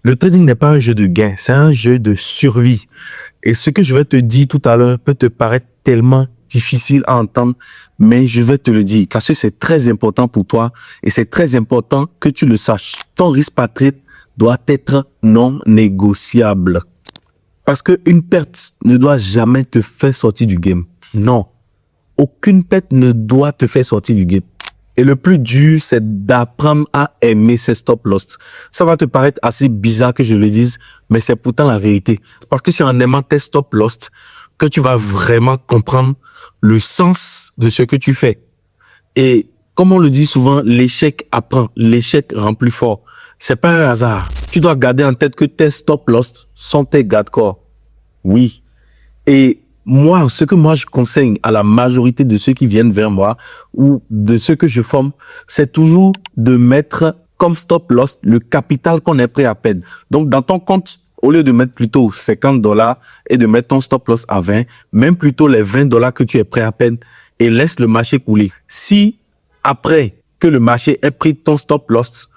Le trading n'est pas un jeu de gain, c'est un jeu de survie. Et ce que je vais te dire tout à l'heure peut te paraître tellement difficile à entendre, mais je vais te le dire, parce que c'est très important pour toi et c'est très important que tu le saches. Ton risque par trade doit être non négociable. Parce qu'une perte ne doit jamais te faire sortir du game. Non. Aucune perte ne doit te faire sortir du game. Et le plus dur, c'est d'apprendre à aimer ces stop loss. Ça va te paraître assez bizarre que je le dise, mais c'est pourtant la vérité. Parce que c'est en aimant tes stop loss que tu vas vraiment comprendre le sens de ce que tu fais. Et comme on le dit souvent, l'échec apprend, l'échec rend plus fort. C'est pas un hasard. Tu dois garder en tête que tes stop loss sont tes garde-corps. Oui. Et moi, ce que moi je conseille à la majorité de ceux qui viennent vers moi ou de ceux que je forme, c'est toujours de mettre comme stop loss le capital qu'on est prêt à perdre. Donc, dans ton compte, au lieu de mettre plutôt $50 et de mettre ton stop loss à 20, même plutôt les $20 que tu es prêt à perdre et laisse le marché couler. Si après que le marché ait pris ton stop loss,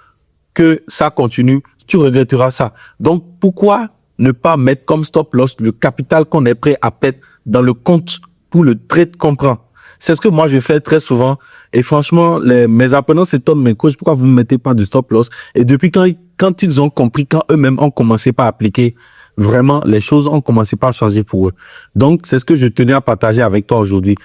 que ça continue, tu regretteras ça. Donc, pourquoi ne pas mettre comme stop loss le capital qu'on est prêt à perdre dans le compte pour le trade qu'on prend? C'est ce que moi je fais très souvent. Et franchement, mes apprenants s'étonnent, mais coach, pourquoi vous ne mettez pas de stop loss? Et depuis quand ils ont compris, quand eux-mêmes ont commencé par appliquer, vraiment, les choses ont commencé par changer pour eux. Donc, c'est ce que je tenais à partager avec toi aujourd'hui.